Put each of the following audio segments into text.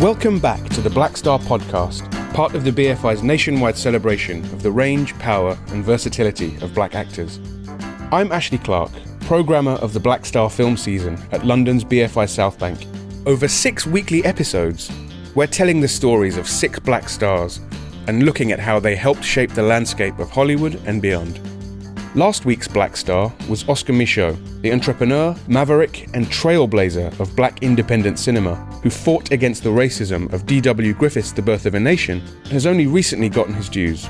Welcome back to the Black Star podcast, part of the BFI's nationwide celebration of the range, power and versatility of black actors. I'm Ashley Clark, programmer of the Black Star film season at London's BFI South Bank. Over 6 weekly episodes, we're telling the stories of 6 black stars and looking at how they helped shape the landscape of Hollywood and beyond. Last week's Black Star was Oscar Micheaux, the entrepreneur, maverick and trailblazer of black independent cinema, who fought against the racism of D.W. Griffith's The Birth of a Nation and has only recently gotten his dues.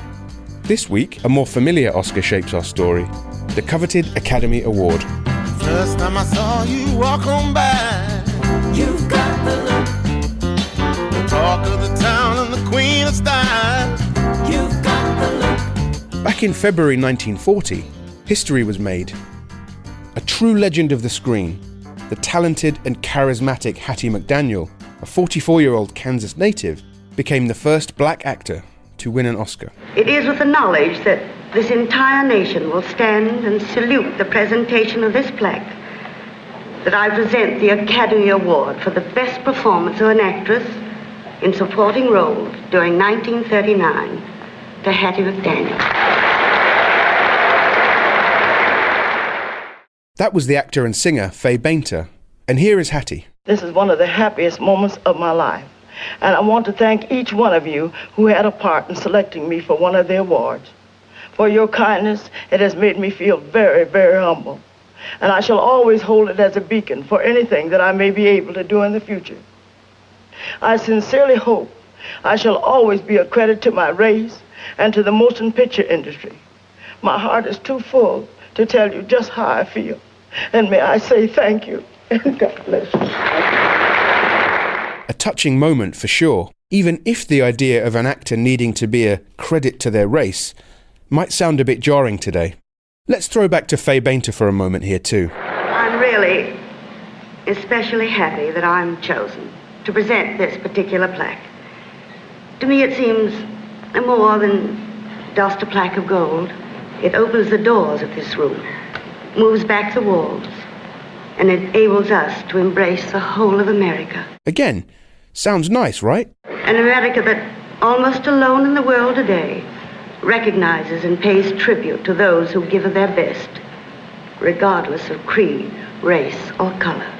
This week, a more familiar Oscar shapes our story, the coveted Academy Award. First time I saw you walk on by, you've got the look, the talk of the town and the queen of style, you've got the look. Back in February 1940, history was made. A true legend of the screen, the talented and charismatic Hattie McDaniel, a 44-year-old Kansas native, became the first black actor to win an Oscar. It is with the knowledge that this entire nation will stand and salute the presentation of this plaque that I present the Academy Award for the best performance of an actress in supporting roles during 1939 to Hattie McDaniel. That was the actor and singer Faye Bainter, and here is Hattie. This is one of the happiest moments of my life, and I want to thank each one of you who had a part in selecting me for one of the awards. For your kindness, it has made me feel very, very humble, and I shall always hold it as a beacon for anything that I may be able to do in the future. I sincerely hope I shall always be a credit to my race and to the motion picture industry. My heart is too full to tell you just how I feel. And may I say thank you, and God bless you. A touching moment for sure, even if the idea of an actor needing to be a credit to their race might sound a bit jarring today. Let's throw back to Faye Bainter for a moment here too. I'm really especially happy that I'm chosen to present this particular plaque. To me it seems more than just a plaque of gold. It opens the doors of this room, moves back the walls, and enables us to embrace the whole of America. Again, sounds nice, right? An America that, almost alone in the world today, recognizes and pays tribute to those who give of their best, regardless of creed, race, or color.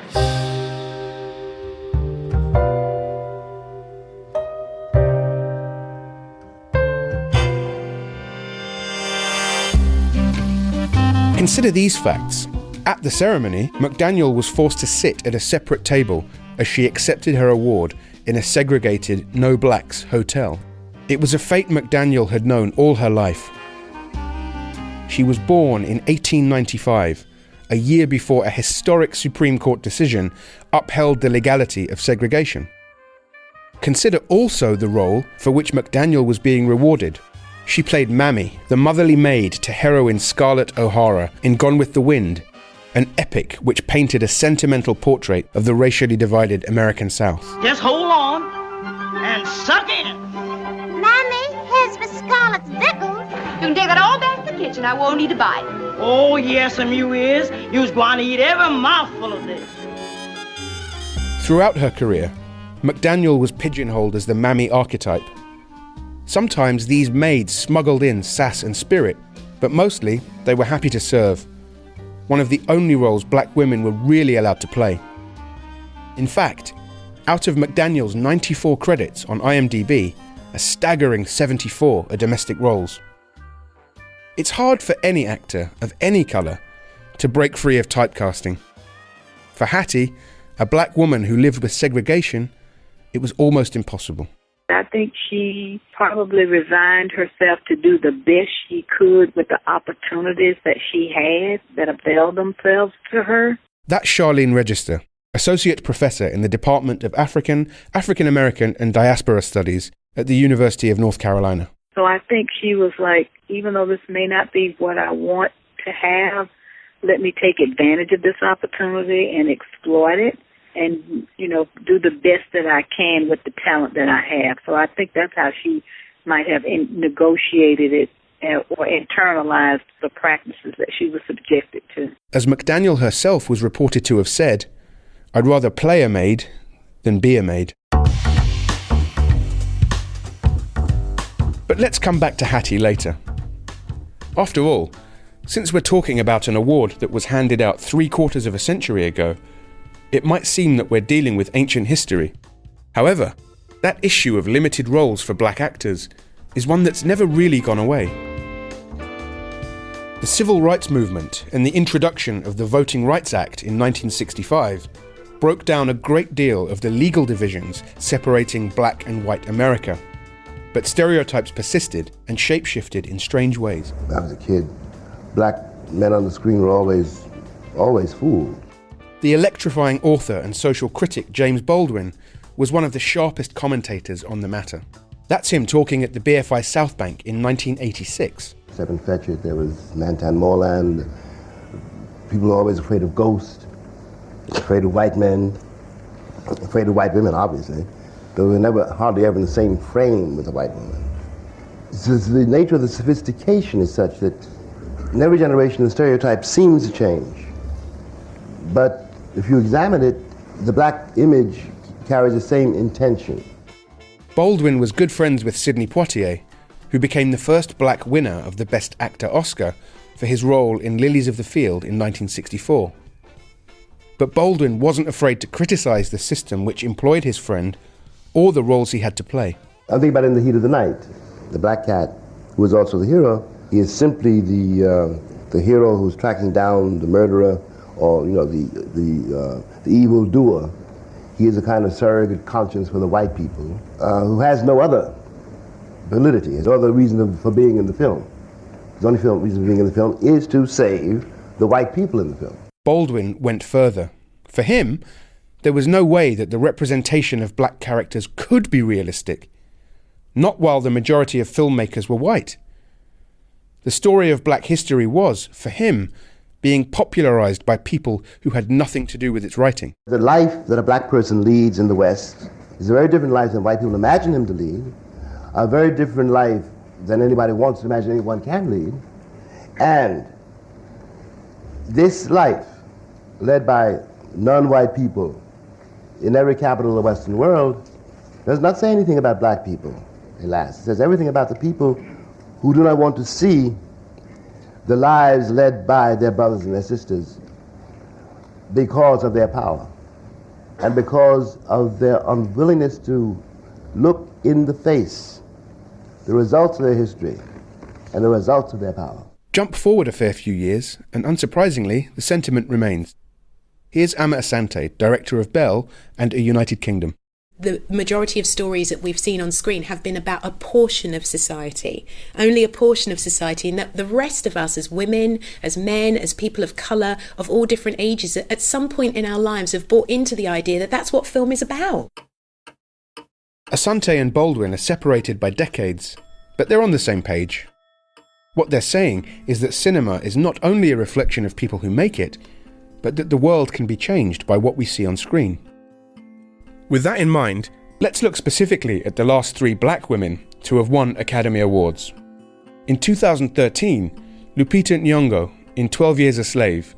Consider these facts. At the ceremony, McDaniel was forced to sit at a separate table as she accepted her award in a segregated no blacks hotel. It was a fate McDaniel had known all her life. She was born in 1895, a year before a historic Supreme Court decision upheld the legality of segregation. Consider also the role for which McDaniel was being rewarded. She played Mammy, the motherly maid to heroine Scarlett O'Hara in Gone with the Wind, an epic which painted a sentimental portrait of the racially divided American South. Just hold on and suck in. Mammy, here's for Scarlett's Vickles. You can take that all back to the kitchen. I won't need to buy it. Oh, yes, you is. You's going to eat every mouthful of this. Throughout her career, McDaniel was pigeonholed as the Mammy archetype. Sometimes these maids smuggled in sass and spirit, but mostly they were happy to serve. One of the only roles black women were really allowed to play. In fact, out of McDaniel's 94 credits on IMDb, a staggering 74 are domestic roles. It's hard for any actor of any colour to break free of typecasting. For Hattie, a black woman who lived with segregation, it was almost impossible. I think she probably resigned herself to do the best she could with the opportunities that she had that availed themselves to her. That's Charlene Register, Associate Professor in the Department of African American and Diaspora Studies at the University of North Carolina. So I think she was like, even though this may not be what I want to have, let me take advantage of this opportunity and exploit it. And, do the best that I can with the talent that I have. So I think that's how she might have negotiated it or internalized the practices that she was subjected to. As McDaniel herself was reported to have said, "I'd rather play a maid than be a maid." But let's come back to Hattie later. After all, since we're talking about an award that was handed out 3/4 of a century ago, it might seem that we're dealing with ancient history. However, that issue of limited roles for black actors is one that's never really gone away. The civil rights movement and the introduction of the Voting Rights Act in 1965 broke down a great deal of the legal divisions separating black and white America. But stereotypes persisted and shape-shifted in strange ways. When I was a kid, black men on the screen were always fooled. The electrifying author and social critic James Baldwin was one of the sharpest commentators on the matter. That's him talking at the BFI South Bank in 1986. Except Fetchit, there was Mantan Moreland. People were always afraid of ghosts, afraid of white men, afraid of white women, obviously. But we were never, hardly ever in the same frame with a white woman. So the nature of the sophistication is such that in every generation the stereotype seems to change. But if you examine it, the black image carries the same intention. Baldwin was good friends with Sidney Poitier, who became the first black winner of the Best Actor Oscar for his role in Lilies of the Field in 1964. But Baldwin wasn't afraid to criticize the system which employed his friend or the roles he had to play. I think about In the Heat of the Night, the black cat, who is also the hero, he is simply the hero who's tracking down the murderer or the evil doer. He is a kind of surrogate conscience for the white people who has no other validity, has no other reason for being in the film. His only reason for being in the film is to save the white people in the film. Baldwin went further. For him, there was no way that the representation of black characters could be realistic, not while the majority of filmmakers were white. The story of black history was, for him, being popularized by people who had nothing to do with its writing. The life that a black person leads in the West is a very different life than white people imagine him to lead, a very different life than anybody wants to imagine anyone can lead. And this life, led by non-white people in every capital of the Western world, does not say anything about black people, alas. It says everything about the people who do not want to see the lives led by their brothers and their sisters because of their power and because of their unwillingness to look in the face the results of their history and the results of their power. Jump forward a fair few years, and unsurprisingly, the sentiment remains. Here's Amma Asante, director of Bell and A United Kingdom. The majority of stories that we've seen on screen have been about a portion of society, only a portion of society, and that the rest of us as women, as men, as people of colour, of all different ages, at some point in our lives have bought into the idea that that's what film is about. Asante and Baldwin are separated by decades, but they're on the same page. What they're saying is that cinema is not only a reflection of people who make it, but that the world can be changed by what we see on screen. With that in mind, let's look specifically at the last 3 black women to have won Academy Awards. In 2013, Lupita Nyong'o, in 12 Years a Slave,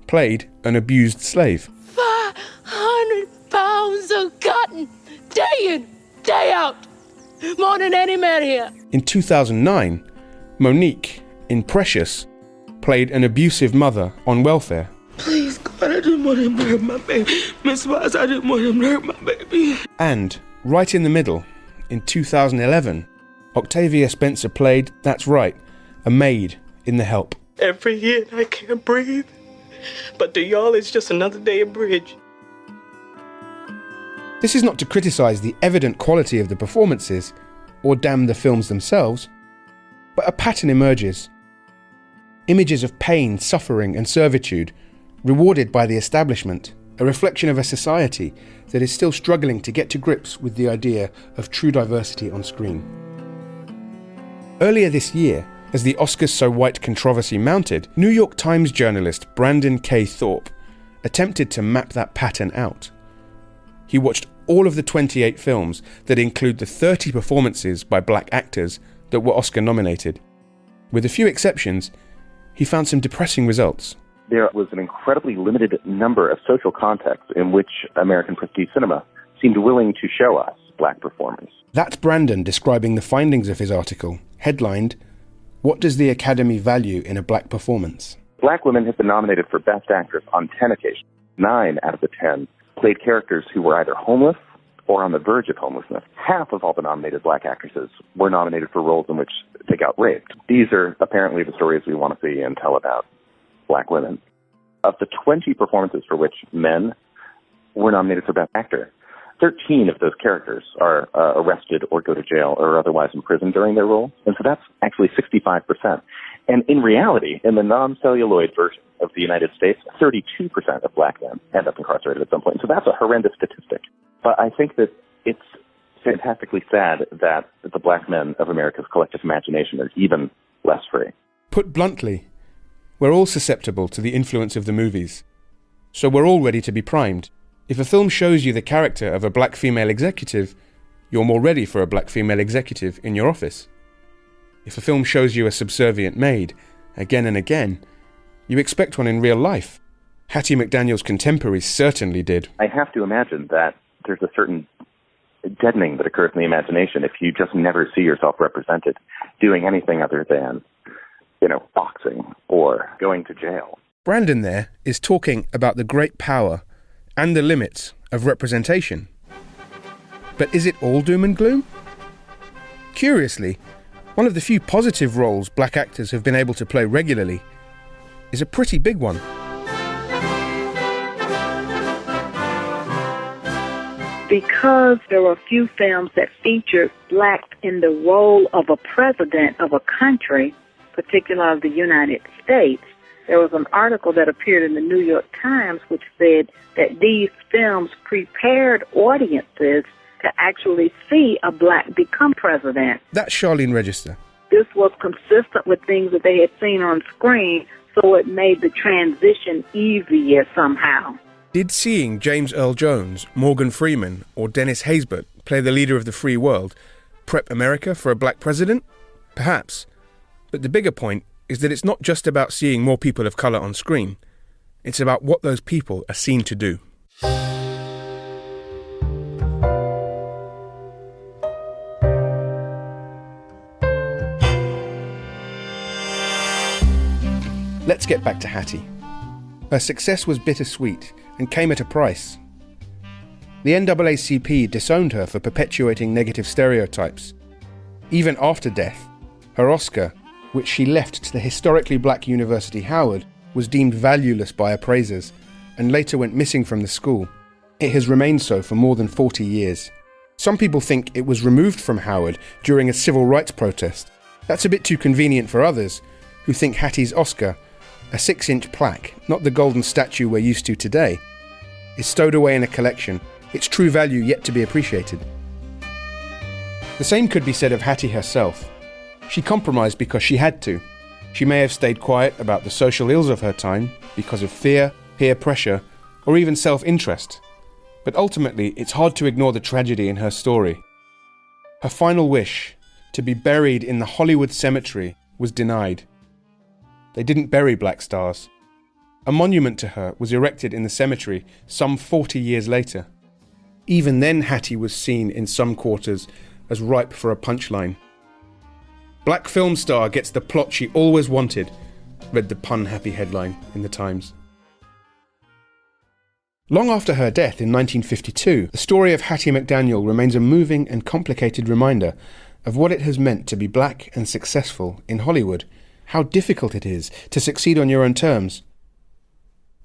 played an abused slave. 500 pounds of cotton, day in, day out, more than any man here. In 2009, Monique, in Precious, played an abusive mother on welfare. Please, God, I didn't want him to hurt my baby. Miss Wise, I didn't want him to hurt my baby. And, right in the middle, in 2011, Octavia Spencer played, that's right, a maid in The Help. Every year I can't breathe, but to y'all it's just another day of bridge. This is not to criticise the evident quality of the performances, or damn the films themselves, but a pattern emerges. Images of pain, suffering and servitude, rewarded by the establishment, a reflection of a society that is still struggling to get to grips with the idea of true diversity on screen. Earlier this year, as the Oscars So White controversy mounted, New York Times journalist Brandon K. Thorpe attempted to map that pattern out. He watched all of the 28 films that include the 30 performances by black actors that were Oscar nominated. With a few exceptions, he found some depressing results. There was an incredibly limited number of social contexts in which American prestige cinema seemed willing to show us. black performers. That's Brandon describing the findings of his article, headlined, "What does the Academy value in a black performance?" Black women have been nominated for Best Actress on 10 occasions. 9 out of the 10 played characters who were either homeless or on the verge of homelessness. Half of all the nominated black actresses were nominated for roles in which they got raped. These are apparently the stories we want to see and tell about black women. Of the 20 performances for which men were nominated for Best Actor, 13 of those characters are arrested or go to jail or otherwise imprisoned during their role. And so that's actually 65%. And in reality, in the non-celluloid version of the United States, 32% of black men end up incarcerated at some point. So that's a horrendous statistic. But I think that it's fantastically sad that the black men of America's collective imagination are even less free. Put bluntly, we're all susceptible to the influence of the movies. So we're all ready to be primed. If a film shows you the character of a black female executive, you're more ready for a black female executive in your office. If a film shows you a subservient maid, again and again, you expect one in real life. Hattie McDaniel's contemporaries certainly did. I have to imagine that there's a certain deadening that occurs in the imagination if you just never see yourself represented doing anything other than, boxing or going to jail. Brandon there is talking about the great power and the limits of representation. But is it all doom and gloom? Curiously, one of the few positive roles black actors have been able to play regularly is a pretty big one. Because there were a few films that featured blacks in the role of a president of a country, particularly the United States, there was an article that appeared in the New York Times which said that these films prepared audiences to actually see a black become president. That's Charlene Register. This was consistent with things that they had seen on screen, so it made the transition easier somehow. Did seeing James Earl Jones, Morgan Freeman, or Dennis Haysbert play the leader of the free world prep America for a black president? Perhaps. But the bigger point is that it's not just about seeing more people of colour on screen. It's about what those people are seen to do. Let's get back to Hattie. Her success was bittersweet and came at a price. The NAACP disowned her for perpetuating negative stereotypes. Even after death, her Oscar, which she left to the historically black University Howard, was deemed valueless by appraisers and later went missing from the school. It has remained so for more than 40 years. Some people think it was removed from Howard during a civil rights protest. That's a bit too convenient for others, who think Hattie's Oscar, a 6-inch plaque, not the golden statue we're used to today, is stowed away in a collection, its true value yet to be appreciated. The same could be said of Hattie herself. She compromised because she had to. She may have stayed quiet about the social ills of her time because of fear, peer pressure, or even self-interest. But ultimately, it's hard to ignore the tragedy in her story. Her final wish, to be buried in the Hollywood cemetery, was denied. They didn't bury Black Stars. A monument to her was erected in the cemetery some 40 years later. Even then, Hattie was seen in some quarters as ripe for a punchline. Black film star gets the plot she always wanted, read the pun-happy headline in the Times. Long after her death in 1952, the story of Hattie McDaniel remains a moving and complicated reminder of what it has meant to be black and successful in Hollywood, how difficult it is to succeed on your own terms.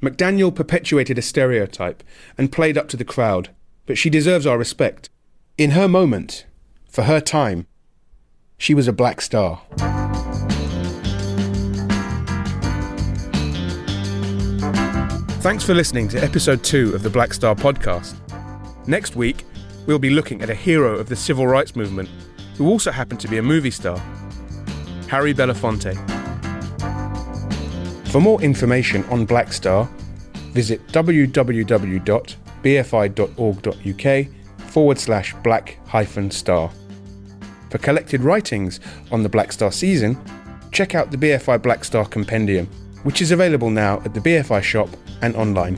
McDaniel perpetuated a stereotype and played up to the crowd, but she deserves our respect. In her moment, for her time, she was a black star. Thanks for listening to episode 2 of the Black Star podcast. Next week, we'll be looking at a hero of the civil rights movement who also happened to be a movie star, Harry Belafonte. For more information on Black Star, visit www.bfi.org.uk/black-star. For collected writings on the Black Star season, check out the BFI Black Star Compendium, which is available now at the BFI shop and online.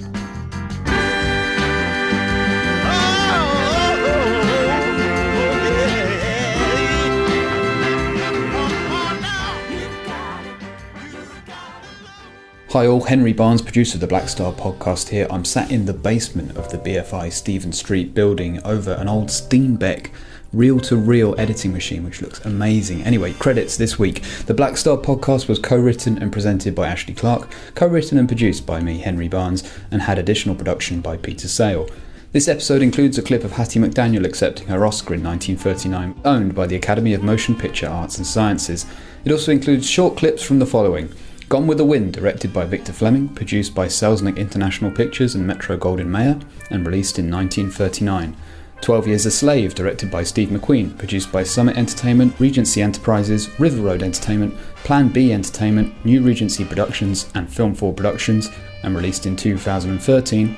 Hi all, Henry Barnes, producer of the Black Star podcast here. I'm sat in the basement of the BFI Stephen Street building over an old Steenbeck reel-to-reel editing machine, which looks amazing. Anyway, credits this week. The Black Star podcast was co-written and presented by Ashley Clark, co-written and produced by me, Henry Barnes, and had additional production by Peter Sale. This episode includes a clip of Hattie McDaniel accepting her Oscar in 1939, owned by the Academy of Motion Picture Arts and Sciences. It also includes short clips from the following: Gone with the Wind, directed by Victor Fleming, produced by Selznick International Pictures and Metro-Goldwyn-Mayer, and released in 1939. 12 Years a Slave, directed by Steve McQueen, produced by Summit Entertainment, Regency Enterprises, River Road Entertainment, Plan B Entertainment, New Regency Productions and Film 4 Productions, and released in 2013.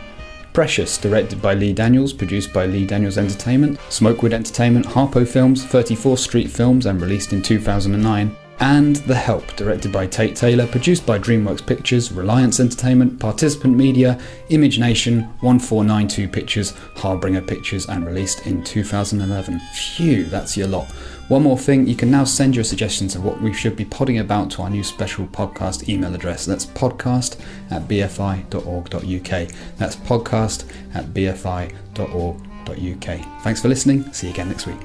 Precious, directed by Lee Daniels, produced by Lee Daniels Entertainment, Smokewood Entertainment, Harpo Films, 34th Street Films, and released in 2009. And The Help, directed by Tate Taylor, produced by DreamWorks Pictures, Reliance Entertainment, Participant Media, Image Nation, 1492 Pictures, Harbinger Pictures, and released in 2011. Phew, that's your lot. One more thing, you can now send your suggestions of what we should be podding about to our new special podcast email address. That's podcast@bfi.org.uk. That's podcast@bfi.org.uk. Thanks for listening. See you again next week.